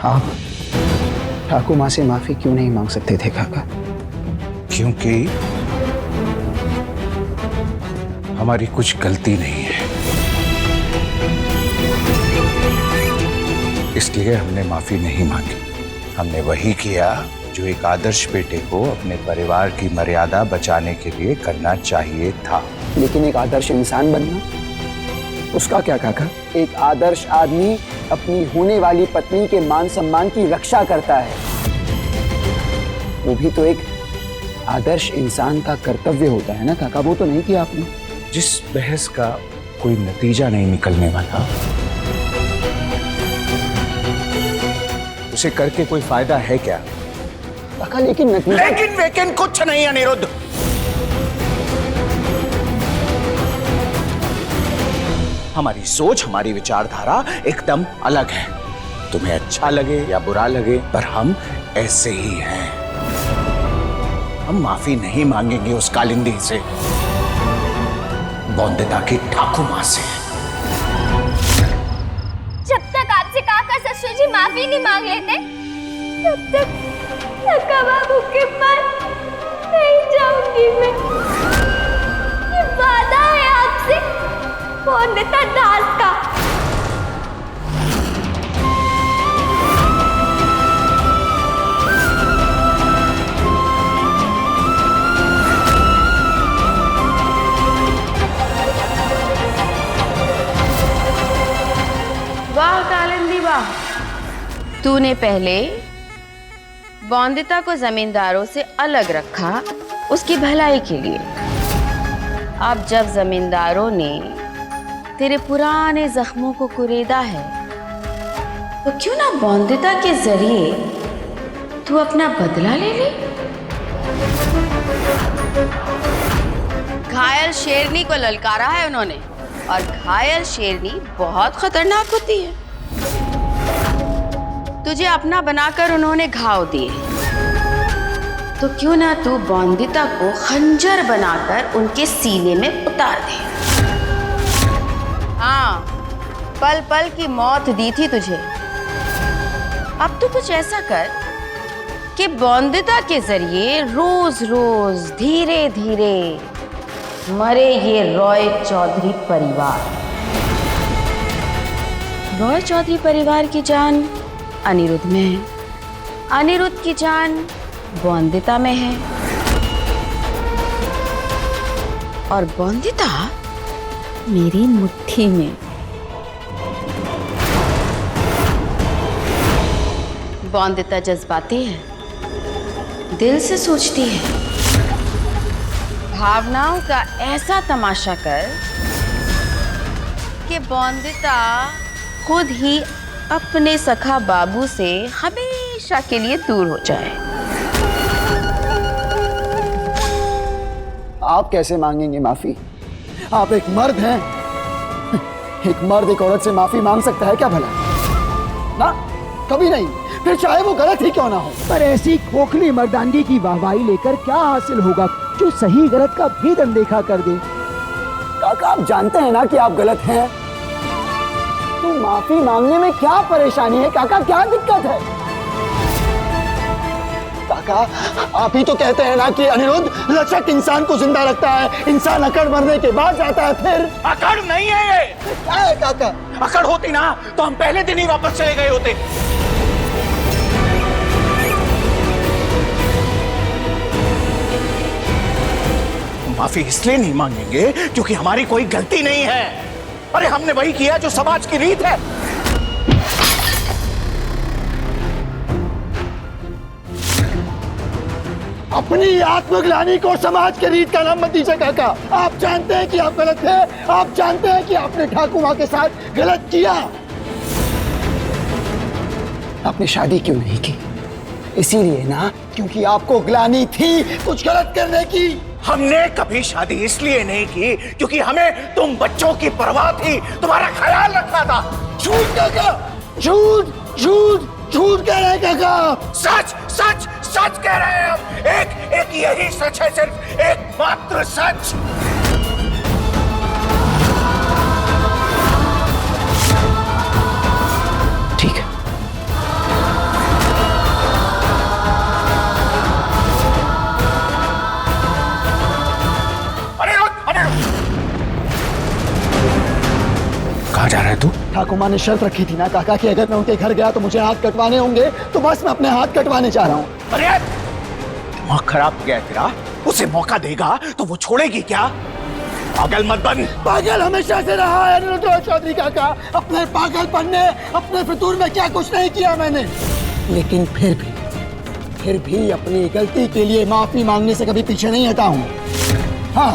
आप ठाकुर माँ से माफी क्यों नहीं मांग सकते थे काका? क्योंकि हमारी कुछ गलती नहीं है, इसलिए हमने माफी नहीं मांगी। हमने वही किया जो एक आदर्श बेटे को अपने परिवार की मर्यादा बचाने के लिए करना चाहिए था। लेकिन एक आदर्श इंसान बनना, उसका क्या काका? एक आदर्श आदमी अपनी होने वाली पत्नी के मान सम्मान की रक्षा करता है, वो भी तो एक आदर्श इंसान का कर्तव्य होता है ना काका? वो तो नहीं किया आपने। जिस बहस का कोई नतीजा नहीं निकलने वाला, उसे करके कोई फायदा है क्या काका? लेकिन नतीजा... लेकिन कुछ नहीं अनिरुद्ध। हमारी सोच, हमारी विचारधारा एकदम अलग है। तुम्हें अच्छा लगे या बुरा लगे, पर हम ऐसे ही हैं। हम माफी नहीं मांगेंगे उस कालिंदी से, बौंदिता की ठाकुर मां से। जब तक आपसे काका ससुर जी माफी नहीं मांग लेते, तब तक काका बाबू के पास नहीं जाऊंगी मैं। ये वादा है आपसे बौंदिता दास का। वाह कालिंदी वाह, तूने पहले बौंदिता को जमींदारों से अलग रखा उसकी भलाई के लिए। अब जब जमींदारों ने तेरे पुराने जख्मों को कुरेदा है, तो क्यों ना बौंदिता के जरिए तू अपना बदला ले ले। घायल शेरनी को ललकारा है उन्होंने, और घायल शेरनी बहुत खतरनाक होती है। तुझे अपना बनाकर उन्होंने घाव दिए, तो क्यों ना तू बौंदिता को खंजर बनाकर उनके सीने में उतार दे। हाँ, पल पल की मौत दी थी तुझे। अब तो कुछ ऐसा कर कि बौंदिता के जरिए रोज रोज धीरे धीरे मरे ये रॉय चौधरी परिवार। रॉय चौधरी परिवार की जान अनिरुद्ध में है, अनिरुद्ध की जान बौंदिता में है, और बौंदिता मेरी मुट्ठी में। बौंदिता जज्बाती है, दिल से सोचती है। भावनाओं का ऐसा तमाशा कर कि बौंदिता खुद ही अपने सखा बाबू से हमेशा के लिए दूर हो जाए। आप कैसे मांगेंगे माफी? आप एक मर्द हैं। एक मर्द एक औरत से माफी मांग सकता है क्या भला? ना, कभी नहीं। फिर चाहे वो गलत ही क्यों ना हो। पर ऐसी खोखली मर्दानगी की वाहवाही लेकर क्या हासिल होगा जो सही गलत का भेद अनदेखा कर दे? काका, आप जानते हैं ना कि आप गलत हैं, तो माफी मांगने में क्या परेशानी है काका? क्या दिक्कत है? काका, आप ही तो कहते हैं ना कि अनिरुद्ध लचक इंसान को जिंदा रखता है, इंसान अकड़ मरने के बाद जाता है। फिर अकड़ नहीं है ये। क्या है काका? अकड़ होती ना तो हम पहले दिन ही वापस चले गए होते। माफी इसलिए नहीं मांगेंगे क्योंकि हमारी कोई गलती नहीं है। अरे हमने वही किया जो समाज की रीत है। अपनी आत्मग्लानि को समाज के रीत का नाम मत दीजिए काका। आप जानते हैं कि आप गलत हैं, आप जानते हैं कि आपने ठाकुर मां के साथ गलत किया। आपने शादी क्यों नहीं की? इसीलिए ना, क्योंकि आपको ग्लानि थी कुछ गलत करने की। हमने कभी शादी इसलिए नहीं की क्योंकि हमें तुम बच्चों की परवाह थी, तुम्हारा ख्याल रखना था। झूठ काका, झूठ झूठ झूठ कह रहे हैं काका। सच सच सच कह रहे हैं हम। एक यही सच है, सिर्फ एकमात्र सच। ठीक है, जा रहा है तू? ठाकुर माँ ने शर्त रखी थी ना काका कि अगर मैं उनके घर गया तो मुझे हाथ कटवाने होंगे, तो बस मैं अपने हाथ कटवाने जा रहा हूँ। अरे दिमाग खराब हो गया है तेरा। उसे मौका देगा तो वो छोड़ेगी क्या? पागल मत बन। पागल हमेशा से रहा है अनिरुद्ध चौधरी काका। अपने पागलपन में, अपने फितूर में क्या कुछ नहीं किया मैंने, लेकिन फिर भी अपनी गलती के लिए माफी मांगने से कभी पीछे नहीं हटा हूँ। हाँ,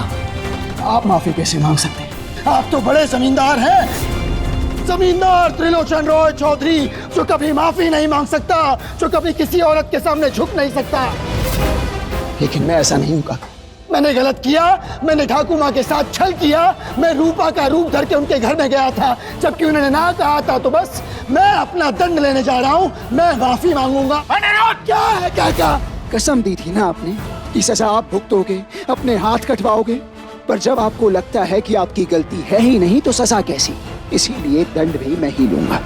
आप माफी कैसे मांग सकते हैं? आप तो बड़े जमींदार हैं, जमींदार त्रिलोचन रॉय चौधरी, जो कभी माफी नहीं मांग सकता, जो कभी किसी औरत के सामने झुक नहीं सकता। लेकिन मैं ऐसा नहीं हूँ। मैंने गलत किया, मैंने ठाकुर माँ के साथ छल किया, मैं रूपा का रूप धर के उनके घर में गया था, जबकि उन्होंने ना कहा था। तो बस मैं अपना दंड लेने जा रहा हूँ, मैं माफी मांगूंगा। क्या है काका? कसम दी थी ना आपने कि सजा आप भुगतोगे, अपने हाथ कटवाओगे, पर जब आपको लगता है कि आपकी गलती है ही नहीं तो सजा कैसी? इसीलिए दंड भी मैं ही लूंगा।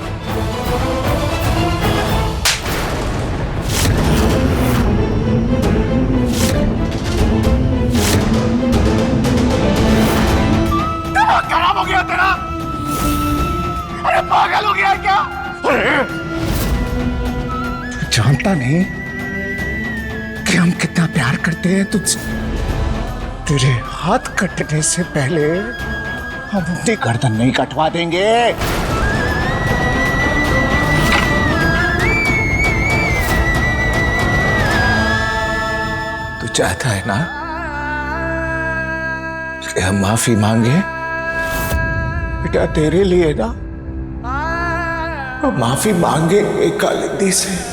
खराब हो गया तेरा? अरे पागल हो गया क्या? तू जानता नहीं कि हम कितना प्यार करते हैं तुझसे। तेरे हाथ कटने से पहले हम अपनी गर्दन नहीं कटवा देंगे। तू चाहता है ना कि हम माफी मांगे? बेटा तेरे लिए ना, माफी मांगे एक कालिंदी से।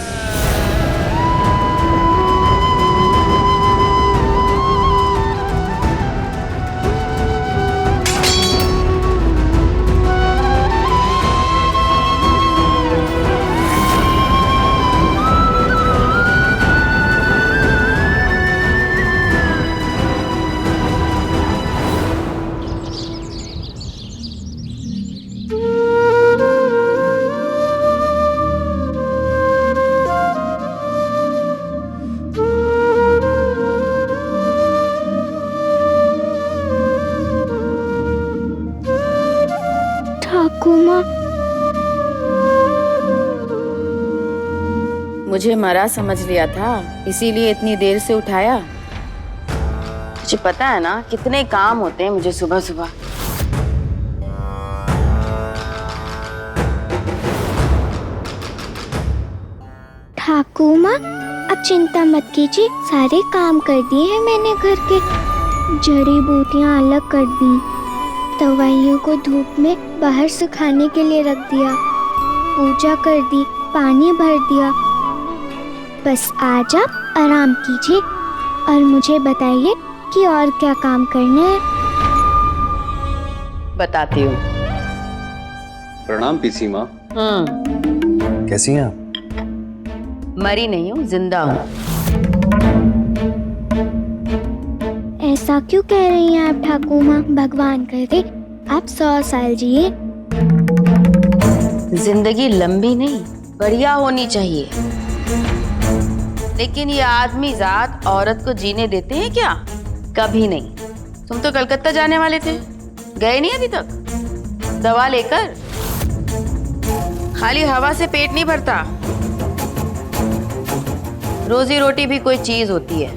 मुझे मरा समझ लिया था, इसीलिए इतनी देर से उठाया। मुझे पता है ना कितने काम होते हैं मुझे सुबह सुबह। ठाकुर माँ, अब चिंता मत कीजिए, सारे काम कर दिए हैं मैंने घर के। जड़ी बूटियाँ अलग कर दी, दवाइयों को धूप में बाहर सुखाने के लिए रख दिया, पूजा कर दी, पानी भर दिया। बस आज आप आराम कीजिए और मुझे बताइए कि और क्या काम करने हैं। बताती हूँ। प्रणाम पीसी माँ। कैसी हैं आप? मरी नहीं हूँ, जिंदा हूँ। ऐसा क्यों कह रही हैं आप ठाकुर माँ? भगवान करे आप 100 साल जिए। जिंदगी लंबी नहीं, बढ़िया होनी चाहिए। लेकिन ये आदमी जात औरत को जीने देते हैं क्या? कभी नहीं। तुम तो कलकत्ता जाने वाले थे, गए नहीं अभी तक? दवा लेकर? खाली हवा से पेट नहीं भरता, रोजी रोटी भी कोई चीज होती है।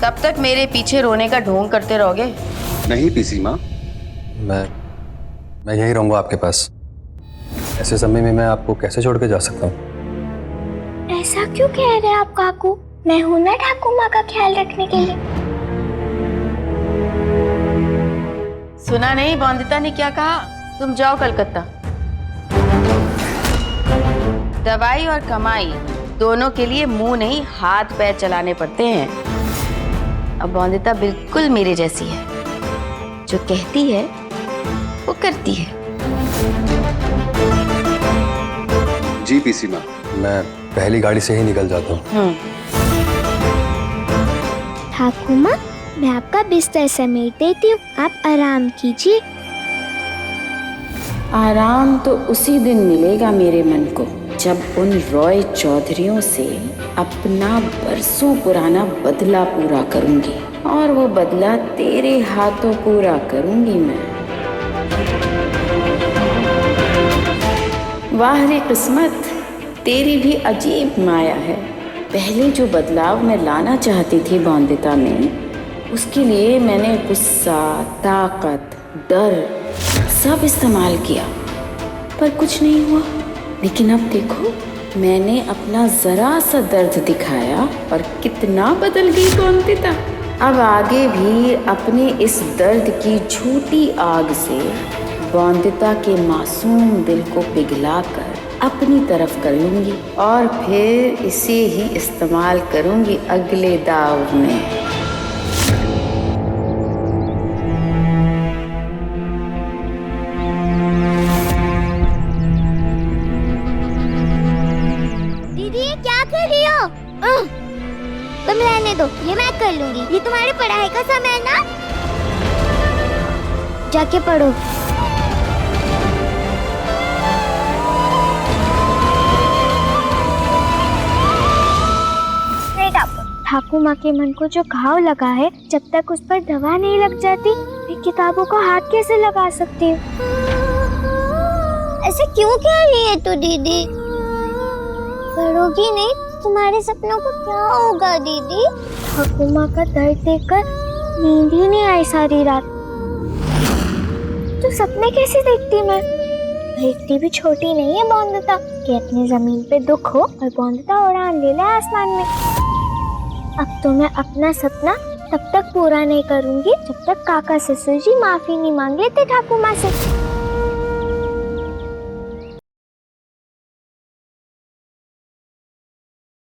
कब तक मेरे पीछे रोने का ढोंग करते रहोगे? नहीं पीसी माँ, मैं यही रहूंगा आपके पास। ऐसे समय में मैं आपको कैसे छोड़ के जा सकता हूँ? ऐसा क्यों कह रहे हैं आप काकू? मैं हूं ना ठाकुर माँ का ख्याल रखने के लिए। सुना नहीं बॉन्दिता ने क्या कहा? तुम जाओ कलकत्ता। दवाई और कमाई दोनों के लिए मुंह नहीं हाथ पैर चलाने पड़ते हैं। अब बॉन्दिता बिल्कुल मेरे जैसी है, जो कहती है वो करती है। जी पीसी माँ, मैं पहली गाड़ी से ही निकल जाता हूँ। ठाकुर माँ, मैं आपका बिस्तर समेट देती हूँ, आप आराम कीजिए। आराम तो उसी दिन मिलेगा मेरे मन को जब उन रॉय चौधरियों से अपना बरसों पुराना बदला पूरा करूंगी, और वो बदला तेरे हाथों पूरा करूंगी मैं। वाह रे किस्मत, तेरी भी अजीब माया है। पहले जो बदलाव मैं लाना चाहती थी बॉन्दिता में, उसके लिए मैंने गुस्सा, ताकत, डर सब इस्तेमाल किया, पर कुछ नहीं हुआ। लेकिन अब देखो, मैंने अपना जरा सा दर्द दिखाया और कितना बदल गई बॉन्दिता। अब आगे भी अपने इस दर्द की झूठी आग से बॉन्दिता के मासूम दिल को पिघलाकर अपनी तरफ कर लूंगी और फिर इसे ही इस्तेमाल करूंगी अगले दाव में। दीदी ये क्या कर रही हो? तुम रहने दो, ये मैं कर लूंगी। ये तुम्हारी पढ़ाई का समय है ना, जाके पढ़ो। ठाकुर माँ के मन को जो घाव लगा है, जब तक उस पर दवा नहीं लग जाती, मैं किताबों को हाथ कैसे लगा सकती हूँ? ऐसे क्यों कह रही है तू दीदी? पढ़ोगी नहीं, तुम्हारे सपनों को क्या होगा दीदी? ठाकुर माँ का दर्द देखकर नींद ही नहीं आई सारी रात। तो सपने कैसे देखती मैं? इतनी भी छोटी नहीं है बॉन्दिता कि अपनी जमीन पे दुख हो और बॉन्दिता उड़ान ले ले आसमान में। अब तो मैं अपना सपना तब तक पूरा नहीं करूंगी जब तक काका ससुर जी माफी नहीं मांग लेते ठाकुर माँ से।